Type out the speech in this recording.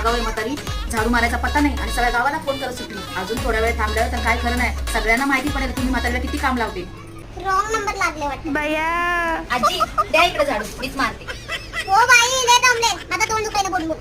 आगाव आहे म्हातारी, झाडू मारायचा पत्ता नाही आणि सगळ्या गावाला फोन करत सुटली. अजून थोड्या वेळ थांबल्यावर तर काय खरं नाही, सगळ्यांना माहिती पडेल तुम्ही म्हातारीला किती काम लावते. रॉंग नंबर लागले वाटतं. बया आजी द्या इकडे झाडू, मीच मारते. हो बाई लय दमले, आता तोंड दुखायला बोलू.